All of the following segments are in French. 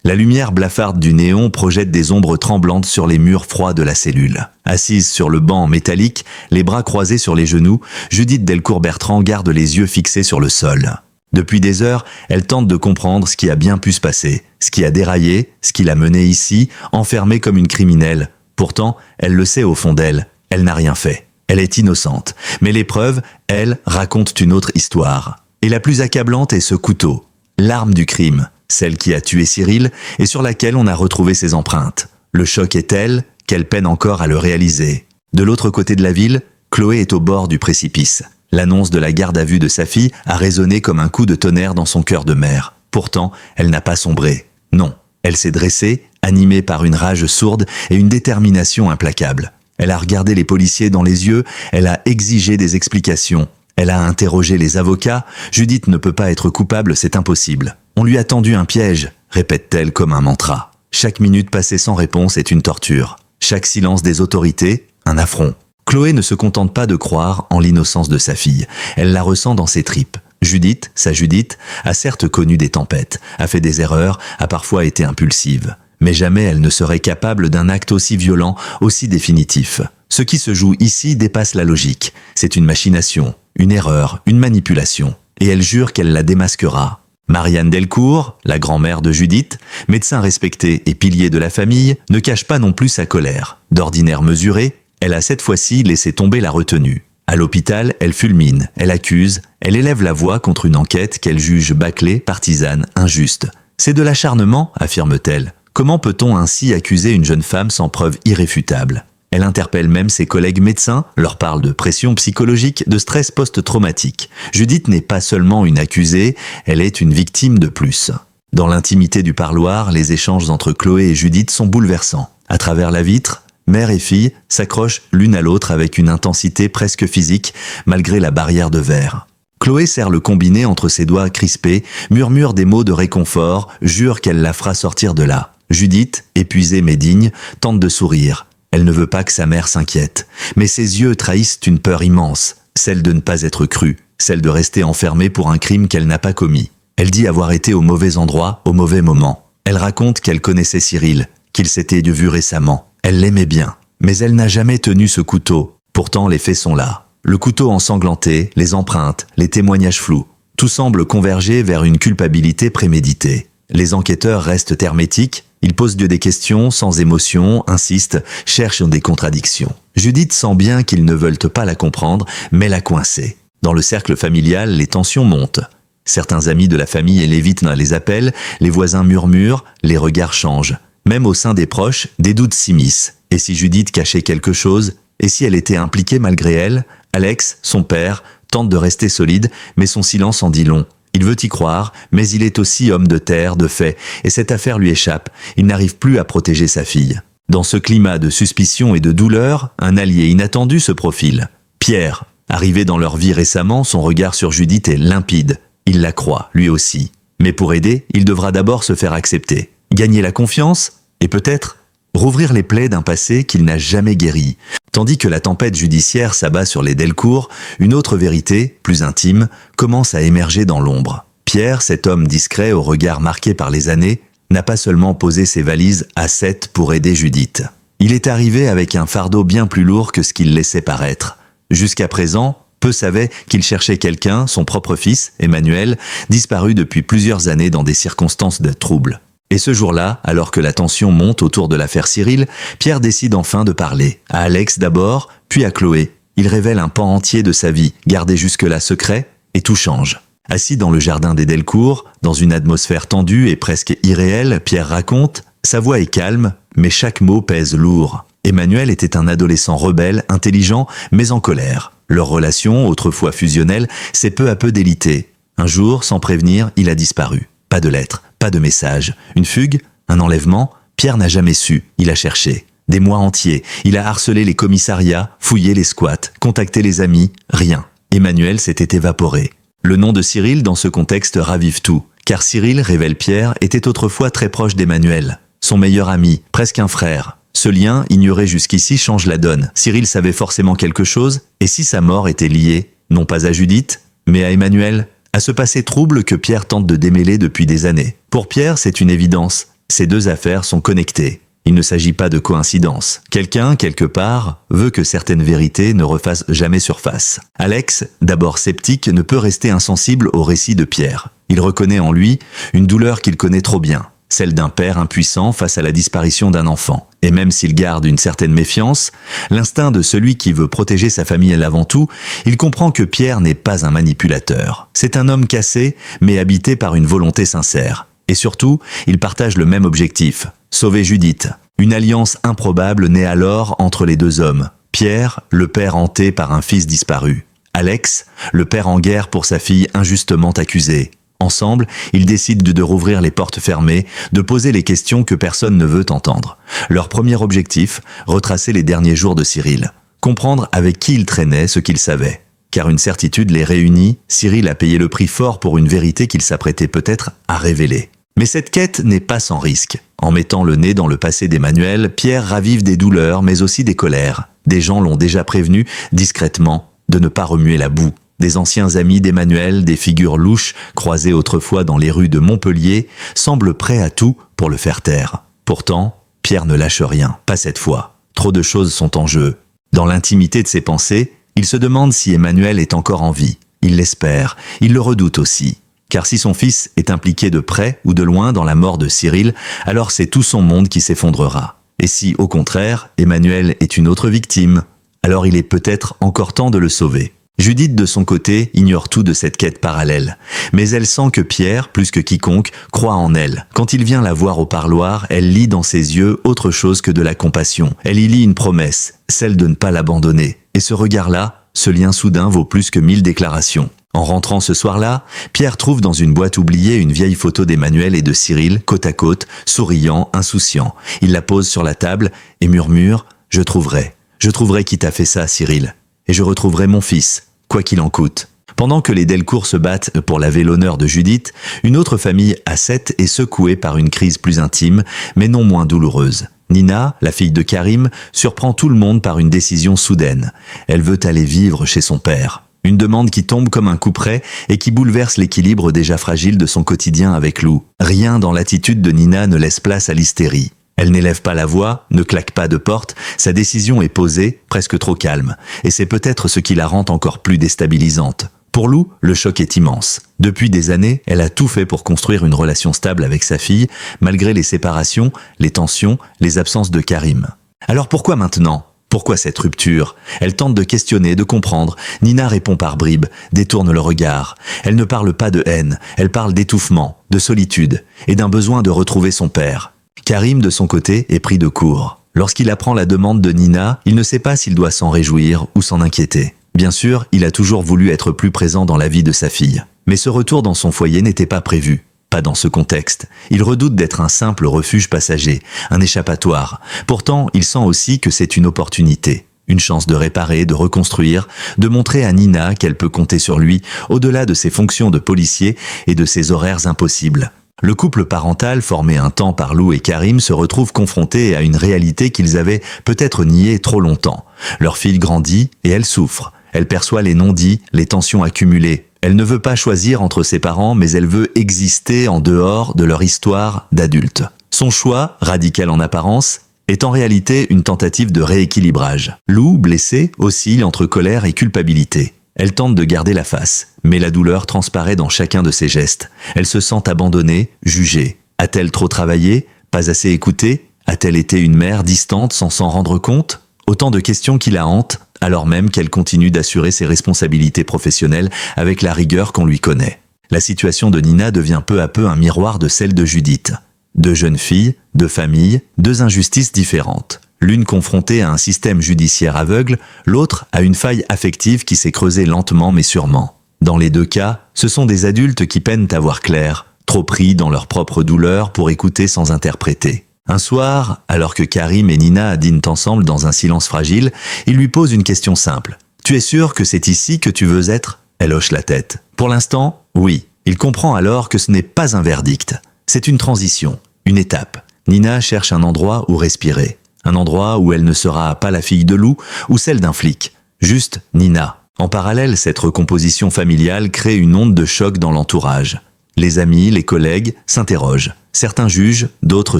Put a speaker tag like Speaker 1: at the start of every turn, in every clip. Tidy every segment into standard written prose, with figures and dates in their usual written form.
Speaker 1: La lumière blafarde du néon projette des ombres tremblantes sur les murs froids de la cellule. Assise sur le banc métallique, les bras croisés sur les genoux, Judith Delcourt-Bertrand garde les yeux fixés sur le sol. Depuis des heures, elle tente de comprendre ce qui a bien pu se passer, ce qui a déraillé, ce qui l'a menée ici, enfermée comme une criminelle. Pourtant, elle le sait au fond d'elle, elle n'a rien fait. Elle est innocente, mais les preuves, elles, racontent une autre histoire. Et la plus accablante est ce couteau, l'arme du crime, celle qui a tué Cyril et sur laquelle on a retrouvé ses empreintes. Le choc est tel qu'elle peine encore à le réaliser. De l'autre côté de la ville, Chloé est au bord du précipice. L'annonce de la garde à vue de sa fille a résonné comme un coup de tonnerre dans son cœur de mère. Pourtant, elle n'a pas sombré. Non, elle s'est dressée, animée par une rage sourde et une détermination implacable. Elle a regardé les policiers dans les yeux, elle a exigé des explications. Elle a interrogé les avocats. Judith ne peut pas être coupable, c'est impossible. On lui a tendu un piège, répète-t-elle comme un mantra. Chaque minute passée sans réponse est une torture. Chaque silence des autorités, un affront. Chloé ne se contente pas de croire en l'innocence de sa fille. Elle la ressent dans ses tripes. Judith, sa Judith, a certes connu des tempêtes, a fait des erreurs, a parfois été impulsive. Mais jamais elle ne serait capable d'un acte aussi violent, aussi définitif. Ce qui se joue ici dépasse la logique. C'est une machination, une erreur, une manipulation. Et elle jure qu'elle la démasquera. Marianne Delcourt, la grand-mère de Judith, médecin respecté et pilier de la famille, ne cache pas non plus sa colère. D'ordinaire mesurée, elle a cette fois-ci laissé tomber la retenue. À l'hôpital, elle fulmine, elle accuse, elle élève la voix contre une enquête qu'elle juge bâclée, partisane, injuste. C'est de l'acharnement, affirme-t-elle. Comment peut-on ainsi accuser une jeune femme sans preuve irréfutable ? Elle interpelle même ses collègues médecins, leur parle de pression psychologique, de stress post-traumatique. Judith n'est pas seulement une accusée, elle est une victime de plus. Dans l'intimité du parloir, les échanges entre Chloé et Judith sont bouleversants. À travers la vitre, mère et fille s'accrochent l'une à l'autre avec une intensité presque physique, malgré la barrière de verre. Chloé serre le combiné entre ses doigts crispés, murmure des mots de réconfort, jure qu'elle la fera sortir de là. Judith, épuisée mais digne, tente de sourire. Elle ne veut pas que sa mère s'inquiète. Mais ses yeux trahissent une peur immense, celle de ne pas être crue, celle de rester enfermée pour un crime qu'elle n'a pas commis. Elle dit avoir été au mauvais endroit, au mauvais moment. Elle raconte qu'elle connaissait Cyril, qu'il s'était vu récemment. Elle l'aimait bien, mais elle n'a jamais tenu ce couteau. Pourtant, les faits sont là. Le couteau ensanglanté, les empreintes, les témoignages flous. Tout semble converger vers une culpabilité préméditée. Les enquêteurs restent hermétiques. Ils posent des questions sans émotion, insistent, cherchent des contradictions. Judith sent bien qu'ils ne veulent pas la comprendre, mais la coincer. Dans le cercle familial, les tensions montent. Certains amis de la famille l'évitent dans les appels, les voisins murmurent, les regards changent. Même au sein des proches, des doutes s'immiscent. Et si Judith cachait quelque chose ? Et si elle était impliquée malgré elle ? Alex, son père, tente de rester solide, mais son silence en dit long. Il veut y croire, mais il est aussi homme de terre, de fait, et cette affaire lui échappe. Il n'arrive plus à protéger sa fille. Dans ce climat de suspicion et de douleur, un allié inattendu se profile. Pierre, arrivé dans leur vie récemment, son regard sur Judith est limpide. Il la croit, lui aussi. Mais pour aider, il devra d'abord se faire accepter. Gagner la confiance, et peut-être rouvrir les plaies d'un passé qu'il n'a jamais guéri. Tandis que la tempête judiciaire s'abat sur les Delcourt, une autre vérité, plus intime, commence à émerger dans l'ombre. Pierre, cet homme discret au regard marqué par les années, n'a pas seulement posé ses valises à 7 pour aider Judith. Il est arrivé avec un fardeau bien plus lourd que ce qu'il laissait paraître. Jusqu'à présent, peu savaient qu'il cherchait quelqu'un, son propre fils, Emmanuel, disparu depuis plusieurs années dans des circonstances de trouble. Et ce jour-là, alors que la tension monte autour de l'affaire Cyril, Pierre décide enfin de parler. À Alex d'abord, puis à Chloé. Il révèle un pan entier de sa vie, gardé jusque-là secret, et tout change. Assis dans le jardin des Delcourt, dans une atmosphère tendue et presque irréelle, Pierre raconte. Sa voix est calme, mais chaque mot pèse lourd. Emmanuel était un adolescent rebelle, intelligent, mais en colère. Leur relation, autrefois fusionnelle, s'est peu à peu délitée. Un jour, sans prévenir, il a disparu. Pas de lettres, pas de message. Une fugue, un enlèvement, Pierre n'a jamais su, il a cherché. Des mois entiers, il a harcelé les commissariats, fouillé les squats, contacté les amis, rien. Emmanuel s'était évaporé. Le nom de Cyril dans ce contexte ravive tout, car Cyril, révèle Pierre, était autrefois très proche d'Emmanuel. Son meilleur ami, presque un frère. Ce lien, ignoré jusqu'ici, change la donne. Cyril savait forcément quelque chose, et si sa mort était liée, non pas à Judith, mais à Emmanuel ? À ce passé trouble que Pierre tente de démêler depuis des années. Pour Pierre, c'est une évidence. Ces deux affaires sont connectées. Il ne s'agit pas de coïncidence. Quelqu'un, quelque part, veut que certaines vérités ne refassent jamais surface. Alex, d'abord sceptique, ne peut rester insensible au récit de Pierre. Il reconnaît en lui une douleur qu'il connaît trop bien, celle d'un père impuissant face à la disparition d'un enfant. Et même s'il garde une certaine méfiance, l'instinct de celui qui veut protéger sa famille l'avant tout, il comprend que Pierre n'est pas un manipulateur. C'est un homme cassé, mais habité par une volonté sincère. Et surtout, ils partagent le même objectif, sauver Judith. Une alliance improbable naît alors entre les deux hommes. Pierre, le père hanté par un fils disparu. Alex, le père en guerre pour sa fille injustement accusée. Ensemble, ils décident de rouvrir les portes fermées, de poser les questions que personne ne veut entendre. Leur premier objectif, retracer les derniers jours de Cyril. Comprendre avec qui il traînait ce qu'il savait. Car une certitude les réunit, Cyril a payé le prix fort pour une vérité qu'il s'apprêtait peut-être à révéler. Mais cette quête n'est pas sans risque. En mettant le nez dans le passé d'Emmanuel, Pierre ravive des douleurs mais aussi des colères. Des gens l'ont déjà prévenu, discrètement, de ne pas remuer la boue. Des anciens amis d'Emmanuel, des figures louches croisées autrefois dans les rues de Montpellier, semblent prêts à tout pour le faire taire. Pourtant, Pierre ne lâche rien, pas cette fois. Trop de choses sont en jeu. Dans l'intimité de ses pensées, il se demande si Emmanuel est encore en vie. Il l'espère, il le redoute aussi. Car si son fils est impliqué de près ou de loin dans la mort de Cyril, alors c'est tout son monde qui s'effondrera. Et si, au contraire, Emmanuel est une autre victime, alors il est peut-être encore temps de le sauver. Judith, de son côté, ignore tout de cette quête parallèle. Mais elle sent que Pierre, plus que quiconque, croit en elle. Quand il vient la voir au parloir, elle lit dans ses yeux autre chose que de la compassion. Elle y lit une promesse, celle de ne pas l'abandonner. Et ce regard-là, ce lien soudain vaut plus que 1000 déclarations. En rentrant ce soir-là, Pierre trouve dans une boîte oubliée une vieille photo d'Emmanuel et de Cyril, côte à côte, souriant, insouciant. Il la pose sur la table et murmure « Je trouverai qui t'a fait ça, Cyril. Et je retrouverai mon fils. » Quoi qu'il en coûte. Pendant que les Delcourt se battent pour laver l'honneur de Judith, une autre famille à 7 est secouée par une crise plus intime, mais non moins douloureuse. Nina, la fille de Karim, surprend tout le monde par une décision soudaine. Elle veut aller vivre chez son père. Une demande qui tombe comme un couperet et qui bouleverse l'équilibre déjà fragile de son quotidien avec Lou. Rien dans l'attitude de Nina ne laisse place à l'hystérie. Elle n'élève pas la voix, ne claque pas de porte, sa décision est posée, presque trop calme, et c'est peut-être ce qui la rend encore plus déstabilisante. Pour Lou, le choc est immense. Depuis des années, elle a tout fait pour construire une relation stable avec sa fille, malgré les séparations, les tensions, les absences de Karim. Alors pourquoi maintenant ? Pourquoi cette rupture ? Elle tente de questionner, de comprendre. Nina répond par bribes, détourne le regard. Elle ne parle pas de haine, elle parle d'étouffement, de solitude, et d'un besoin de retrouver son père. Karim, de son côté, est pris de court. Lorsqu'il apprend la demande de Nina, il ne sait pas s'il doit s'en réjouir ou s'en inquiéter. Bien sûr, il a toujours voulu être plus présent dans la vie de sa fille. Mais ce retour dans son foyer n'était pas prévu. Pas dans ce contexte. Il redoute d'être un simple refuge passager, un échappatoire. Pourtant, il sent aussi que c'est une opportunité. Une chance de réparer, de reconstruire, de montrer à Nina qu'elle peut compter sur lui, au-delà de ses fonctions de policier et de ses horaires impossibles. Le couple parental, formé un temps par Lou et Karim, se retrouve confronté à une réalité qu'ils avaient peut-être niée trop longtemps. Leur fille grandit et elle souffre. Elle perçoit les non-dits, les tensions accumulées. Elle ne veut pas choisir entre ses parents, mais elle veut exister en dehors de leur histoire d'adulte. Son choix, radical en apparence, est en réalité une tentative de rééquilibrage. Lou, blessée, oscille entre colère et culpabilité. Elle tente de garder la face, mais la douleur transparaît dans chacun de ses gestes. Elle se sent abandonnée, jugée. A-t-elle trop travaillé ? Pas assez écoutée ? A-t-elle été une mère distante sans s'en rendre compte ? Autant de questions qui la hantent, alors même qu'elle continue d'assurer ses responsabilités professionnelles avec la rigueur qu'on lui connaît. La situation de Nina devient peu à peu un miroir de celle de Judith. Deux jeunes filles, deux familles, deux injustices différentes. L'une confrontée à un système judiciaire aveugle, l'autre à une faille affective qui s'est creusée lentement mais sûrement. Dans les deux cas, ce sont des adultes qui peinent à voir clair, trop pris dans leur propre douleur pour écouter sans interpréter. Un soir, alors que Karim et Nina dînent ensemble dans un silence fragile, il lui pose une question simple. « Tu es sûr que c'est ici que tu veux être ?» Elle hoche la tête. Pour l'instant, oui. Il comprend alors que ce n'est pas un verdict. C'est une transition, une étape. Nina cherche un endroit où respirer. Un endroit où elle ne sera pas la fille de Lou ou celle d'un flic. Juste Nina. En parallèle, cette recomposition familiale crée une onde de choc dans l'entourage. Les amis, les collègues s'interrogent. Certains jugent, d'autres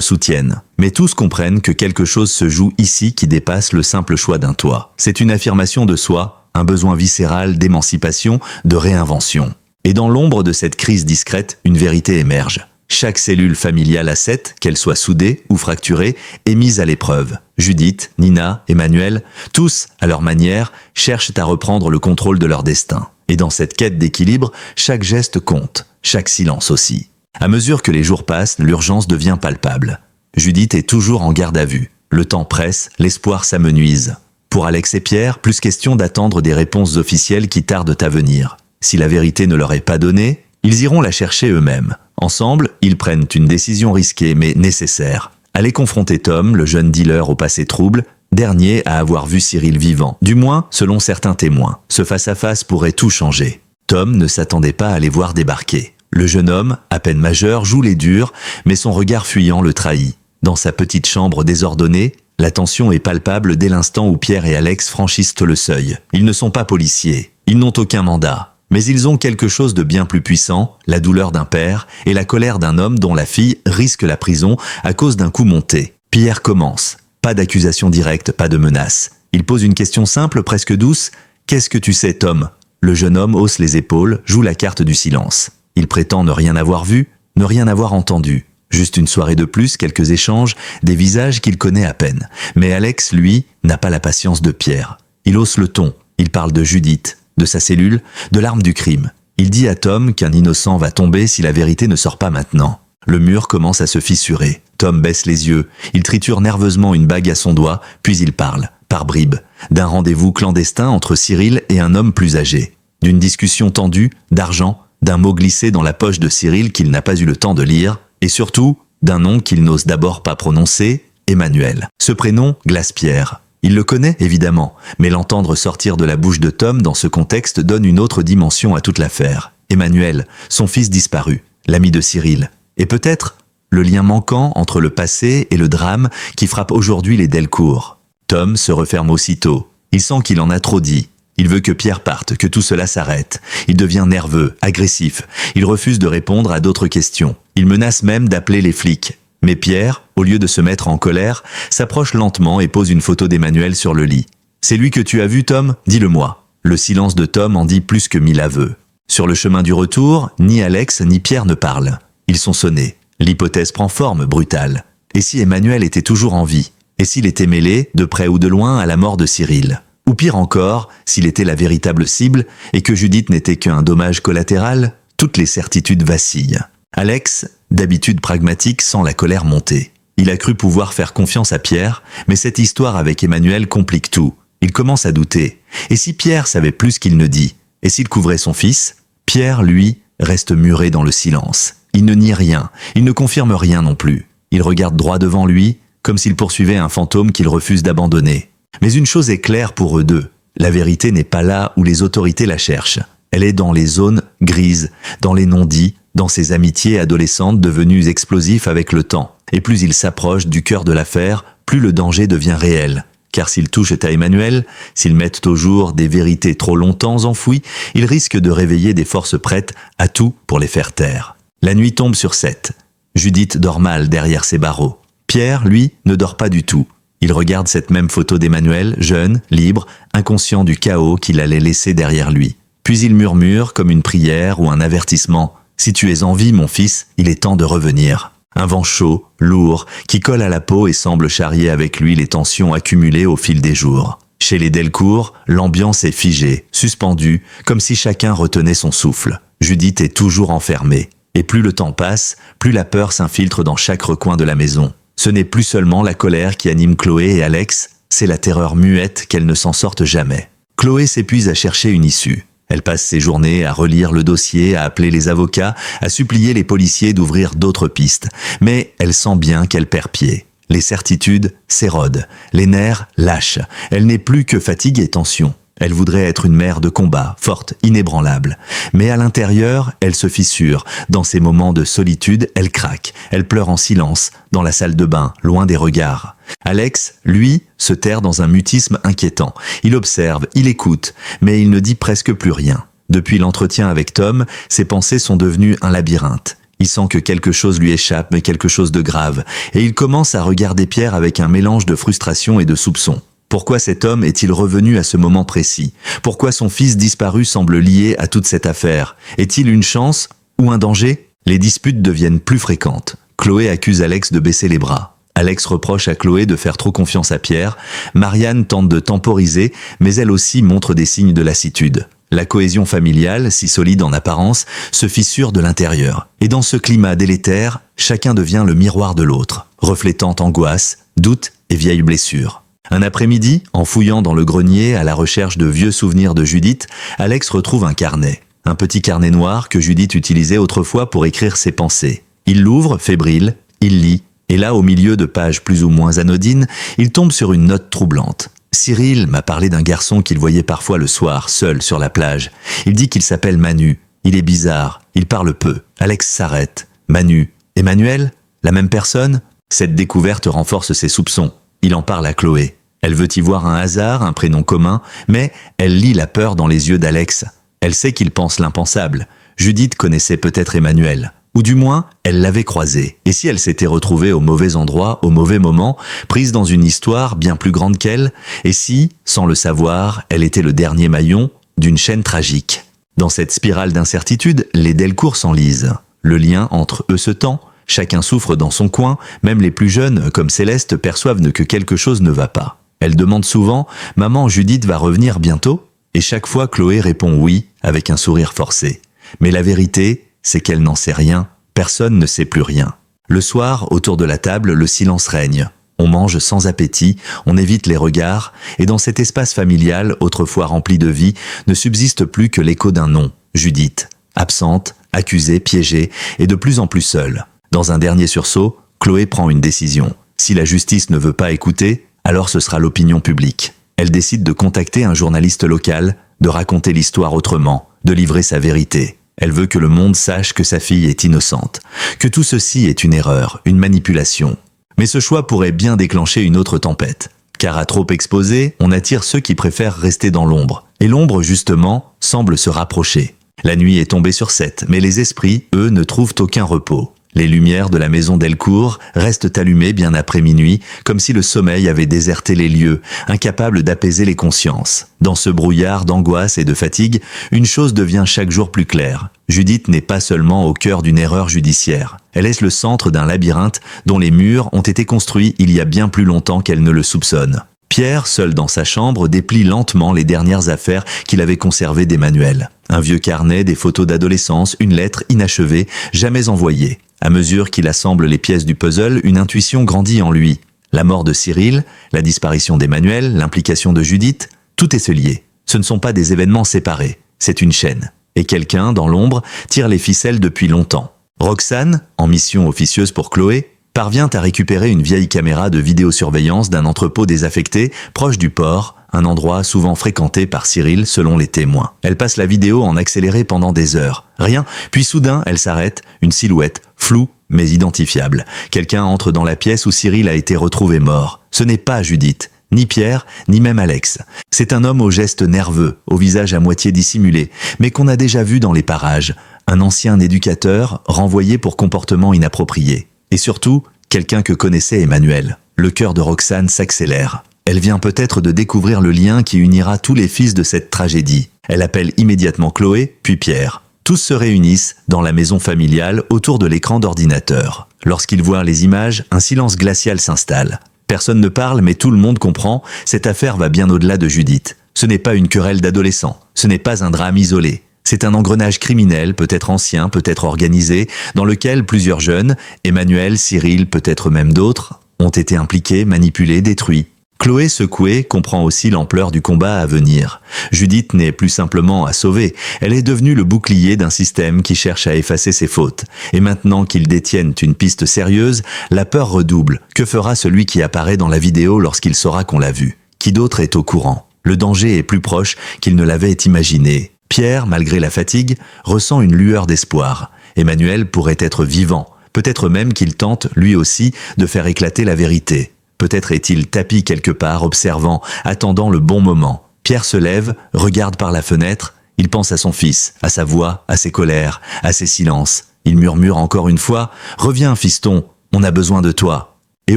Speaker 1: soutiennent. Mais tous comprennent que quelque chose se joue ici qui dépasse le simple choix d'un toit. C'est une affirmation de soi, un besoin viscéral d'émancipation, de réinvention. Et dans l'ombre de cette crise discrète, une vérité émerge. Chaque cellule familiale à 7, qu'elle soit soudée ou fracturée, est mise à l'épreuve. Judith, Nina, Emmanuel, tous, à leur manière, cherchent à reprendre le contrôle de leur destin. Et dans cette quête d'équilibre, chaque geste compte, chaque silence aussi. À mesure que les jours passent, l'urgence devient palpable. Judith est toujours en garde à vue. Le temps presse, l'espoir s'amenuise. Pour Alex et Pierre, plus question d'attendre des réponses officielles qui tardent à venir. Si la vérité ne leur est pas donnée, ils iront la chercher eux-mêmes. Ensemble, ils prennent une décision risquée mais nécessaire. Aller confronter Tom, le jeune dealer au passé trouble, dernier à avoir vu Cyril vivant. Du moins, selon certains témoins. Ce face-à-face pourrait tout changer. Tom ne s'attendait pas à les voir débarquer. Le jeune homme, à peine majeur, joue les durs, mais son regard fuyant le trahit. Dans sa petite chambre désordonnée, la tension est palpable dès l'instant où Pierre et Alex franchissent le seuil. Ils ne sont pas policiers, ils n'ont aucun mandat. Mais ils ont quelque chose de bien plus puissant, la douleur d'un père et la colère d'un homme dont la fille risque la prison à cause d'un coup monté. Pierre commence. Pas d'accusation directe, pas de menace. Il pose une question simple, presque douce. « Qu'est-ce que tu sais, Tom ?» Le jeune homme hausse les épaules, joue la carte du silence. Il prétend ne rien avoir vu, ne rien avoir entendu. Juste une soirée de plus, quelques échanges, des visages qu'il connaît à peine. Mais Alex, lui, n'a pas la patience de Pierre. Il hausse le ton. Il parle de Judith, de sa cellule, de l'arme du crime. Il dit à Tom qu'un innocent va tomber si la vérité ne sort pas maintenant. Le mur commence à se fissurer. Tom baisse les yeux. Il triture nerveusement une bague à son doigt, puis il parle, par bribes, d'un rendez-vous clandestin entre Cyril et un homme plus âgé. D'une discussion tendue, d'argent, d'un mot glissé dans la poche de Cyril qu'il n'a pas eu le temps de lire, et surtout, d'un nom qu'il n'ose d'abord pas prononcer, Emmanuel. Ce prénom glace Pierre. Il le connaît, évidemment, mais l'entendre sortir de la bouche de Tom dans ce contexte donne une autre dimension à toute l'affaire. Emmanuel, son fils disparu, l'ami de Cyril, et peut-être le lien manquant entre le passé et le drame qui frappe aujourd'hui les Delcourt. Tom se referme aussitôt. Il sent qu'il en a trop dit. Il veut que Pierre parte, que tout cela s'arrête. Il devient nerveux, agressif. Il refuse de répondre à d'autres questions. Il menace même d'appeler les flics. Mais Pierre, au lieu de se mettre en colère, s'approche lentement et pose une photo d'Emmanuel sur le lit. « C'est lui que tu as vu, Tom ? Dis-le-moi. » Le silence de Tom en dit plus que 1000 aveux. Sur le chemin du retour, ni Alex ni Pierre ne parlent. Ils sont sonnés. L'hypothèse prend forme, brutale. Et si Emmanuel était toujours en vie ? Et s'il était mêlé, de près ou de loin, à la mort de Cyril ? Ou pire encore, s'il était la véritable cible et que Judith n'était qu'un dommage collatéral, toutes les certitudes vacillent. Alex, d'habitude pragmatique, sent la colère monter. Il a cru pouvoir faire confiance à Pierre, mais cette histoire avec Emmanuel complique tout. Il commence à douter. Et si Pierre savait plus qu'il ne dit ? Et s'il couvrait son fils ? Pierre, lui, reste muré dans le silence. Il ne nie rien, il ne confirme rien non plus. Il regarde droit devant lui, comme s'il poursuivait un fantôme qu'il refuse d'abandonner. Mais une chose est claire pour eux deux, la vérité n'est pas là où les autorités la cherchent. Elle est dans les zones grises, dans les non-dits, dans ces amitiés adolescentes devenues explosives avec le temps. Et plus ils s'approchent du cœur de l'affaire, plus le danger devient réel. Car s'ils touchent à Emmanuel, s'ils mettent au jour des vérités trop longtemps enfouies, ils risquent de réveiller des forces prêtes à tout pour les faire taire. La nuit tombe sur 7. Judith dort mal derrière ses barreaux. Pierre, lui, ne dort pas du tout. Il regarde cette même photo d'Emmanuel, jeune, libre, inconscient du chaos qu'il allait laisser derrière lui. Puis il murmure, comme une prière ou un avertissement. « Si tu es en vie, mon fils, il est temps de revenir. » Un vent chaud, lourd, qui colle à la peau et semble charrier avec lui les tensions accumulées au fil des jours. Chez les Delcourt, l'ambiance est figée, suspendue, comme si chacun retenait son souffle. Judith est toujours enfermée. Et plus le temps passe, plus la peur s'infiltre dans chaque recoin de la maison. Ce n'est plus seulement la colère qui anime Chloé et Alex, c'est la terreur muette qu'elles ne s'en sortent jamais. Chloé s'épuise à chercher une issue. Elle passe ses journées à relire le dossier, à appeler les avocats, à supplier les policiers d'ouvrir d'autres pistes. Mais elle sent bien qu'elle perd pied. Les certitudes s'érodent, les nerfs lâchent. Elle n'est plus que fatigue et tension. Elle voudrait être une mère de combat, forte, inébranlable. Mais à l'intérieur, elle se fissure. Dans ces moments de solitude, elle craque. Elle pleure en silence, dans la salle de bain, loin des regards. Alex, lui, se terre dans un mutisme inquiétant. Il observe, il écoute, mais il ne dit presque plus rien. Depuis l'entretien avec Tom, ses pensées sont devenues un labyrinthe. Il sent que quelque chose lui échappe, mais quelque chose de grave, et il commence à regarder Pierre avec un mélange de frustration et de soupçon. Pourquoi cet homme est-il revenu à ce moment précis? Pourquoi son fils disparu semble lié à toute cette affaire? Est-il une chance ou un danger? Les disputes deviennent plus fréquentes. Chloé accuse Alex de baisser les bras. Alex reproche à Chloé de faire trop confiance à Pierre. Marianne tente de temporiser, mais elle aussi montre des signes de lassitude. La cohésion familiale, si solide en apparence, se fissure de l'intérieur. Et dans ce climat délétère, chacun devient le miroir de l'autre, reflétant angoisse, doute et vieilles blessures. Un après-midi, en fouillant dans le grenier à la recherche de vieux souvenirs de Judith, Alex retrouve un carnet. Un petit carnet noir que Judith utilisait autrefois pour écrire ses pensées. Il l'ouvre, fébrile, il lit, et là, au milieu de pages plus ou moins anodines, il tombe sur une note troublante. Cyril m'a parlé d'un garçon qu'il voyait parfois le soir, seul sur la plage. Il dit qu'il s'appelle Manu. Il est bizarre, il parle peu. Alex s'arrête. Manu. Emmanuel? La même personne? Cette découverte renforce ses soupçons. Il en parle à Chloé. Elle veut y voir un hasard, un prénom commun, mais elle lit la peur dans les yeux d'Alex. Elle sait qu'il pense l'impensable. Judith connaissait peut-être Emmanuel. Ou du moins, elle l'avait croisé. Et si elle s'était retrouvée au mauvais endroit, au mauvais moment, prise dans une histoire bien plus grande qu'elle? Et si, sans le savoir, elle était le dernier maillon d'une chaîne tragique? Dans cette spirale d'incertitude, les Delcourt s'enlisent. Le lien entre eux se tend, chacun souffre dans son coin, même les plus jeunes, comme Céleste, perçoivent que quelque chose ne va pas. Elle demande souvent « Maman, Judith va revenir bientôt ?» Et chaque fois, Chloé répond « oui » avec un sourire forcé. Mais la vérité, c'est qu'elle n'en sait rien, personne ne sait plus rien. Le soir, autour de la table, le silence règne. On mange sans appétit, on évite les regards, et dans cet espace familial, autrefois rempli de vie, ne subsiste plus que l'écho d'un nom, Judith. Absente, accusée, piégée, et de plus en plus seule. Dans un dernier sursaut, Chloé prend une décision. Si la justice ne veut pas écouter, alors ce sera l'opinion publique. Elle décide de contacter un journaliste local, de raconter l'histoire autrement, de livrer sa vérité. Elle veut que le monde sache que sa fille est innocente, que tout ceci est une erreur, une manipulation. Mais ce choix pourrait bien déclencher une autre tempête. Car à trop exposer, on attire ceux qui préfèrent rester dans l'ombre. Et l'ombre, justement, semble se rapprocher. La nuit est tombée sur 7, mais les esprits, eux, ne trouvent aucun repos. Les lumières de la maison Delcourt restent allumées bien après minuit, comme si le sommeil avait déserté les lieux, incapable d'apaiser les consciences. Dans ce brouillard d'angoisse et de fatigue, une chose devient chaque jour plus claire. Judith n'est pas seulement au cœur d'une erreur judiciaire. Elle est le centre d'un labyrinthe dont les murs ont été construits il y a bien plus longtemps qu'elle ne le soupçonne. Pierre, seul dans sa chambre, déplie lentement les dernières affaires qu'il avait conservées d'Emmanuel. Un vieux carnet, des photos d'adolescence, une lettre inachevée, jamais envoyée. À mesure qu'il assemble les pièces du puzzle, une intuition grandit en lui. La mort de Cyril, la disparition d'Emmanuel, l'implication de Judith, tout est lié. Ce ne sont pas des événements séparés, c'est une chaîne. Et quelqu'un, dans l'ombre, tire les ficelles depuis longtemps. Roxane, en mission officieuse pour Chloé, parvient à récupérer une vieille caméra de vidéosurveillance d'un entrepôt désaffecté, proche du port, un endroit souvent fréquenté par Cyril selon les témoins. Elle passe la vidéo en accéléré pendant des heures. Rien, puis soudain, elle s'arrête, une silhouette, floue mais identifiable. Quelqu'un entre dans la pièce où Cyril a été retrouvé mort. Ce n'est pas Judith, ni Pierre, ni même Alex. C'est un homme aux gestes nerveux, au visage à moitié dissimulé, mais qu'on a déjà vu dans les parages. Un ancien éducateur renvoyé pour comportement inapproprié. Et surtout, quelqu'un que connaissait Emmanuel. Le cœur de Roxane s'accélère. Elle vient peut-être de découvrir le lien qui unira tous les fils de cette tragédie. Elle appelle immédiatement Chloé, puis Pierre. Tous se réunissent dans la maison familiale autour de l'écran d'ordinateur. Lorsqu'ils voient les images, un silence glacial s'installe. Personne ne parle, mais tout le monde comprend, cette affaire va bien au-delà de Judith. Ce n'est pas une querelle d'adolescents, ce n'est pas un drame isolé. C'est un engrenage criminel, peut-être ancien, peut-être organisé, dans lequel plusieurs jeunes, Emmanuel, Cyril, peut-être même d'autres, ont été impliqués, manipulés, détruits. Chloé, secouée, comprend aussi l'ampleur du combat à venir. Judith n'est plus simplement à sauver, elle est devenue le bouclier d'un système qui cherche à effacer ses fautes. Et maintenant qu'ils détiennent une piste sérieuse, la peur redouble. Que fera celui qui apparaît dans la vidéo lorsqu'il saura qu'on l'a vu? Qui d'autre est au courant? Le danger est plus proche qu'il ne l'avait imaginé. Pierre, malgré la fatigue, ressent une lueur d'espoir. Emmanuel pourrait être vivant. Peut-être même qu'il tente, lui aussi, de faire éclater la vérité. Peut-être est-il tapi quelque part, observant, attendant le bon moment. Pierre se lève, regarde par la fenêtre. Il pense à son fils, à sa voix, à ses colères, à ses silences. Il murmure encore une fois « Reviens, fiston, on a besoin de toi ». Et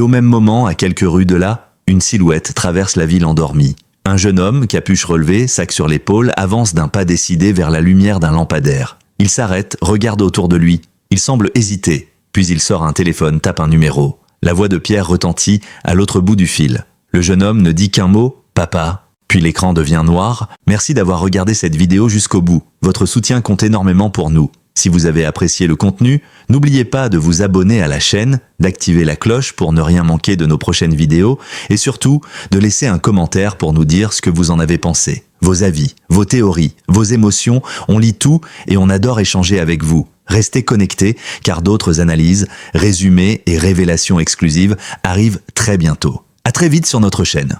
Speaker 1: au même moment, à quelques rues de là, une silhouette traverse la ville endormie. Un jeune homme, capuche relevée, sac sur l'épaule, avance d'un pas décidé vers la lumière d'un lampadaire. Il s'arrête, regarde autour de lui. Il semble hésiter, puis il sort un téléphone, tape un numéro. La voix de Pierre retentit à l'autre bout du fil. Le jeune homme ne dit qu'un mot « Papa ». Puis l'écran devient noir. Merci d'avoir regardé cette vidéo jusqu'au bout. Votre soutien compte énormément pour nous. Si vous avez apprécié le contenu, n'oubliez pas de vous abonner à la chaîne, d'activer la cloche pour ne rien manquer de nos prochaines vidéos et surtout de laisser un commentaire pour nous dire ce que vous en avez pensé. Vos avis, vos théories, vos émotions, on lit tout et on adore échanger avec vous. Restez connectés car d'autres analyses, résumés et révélations exclusives arrivent très bientôt. À très vite sur notre chaîne.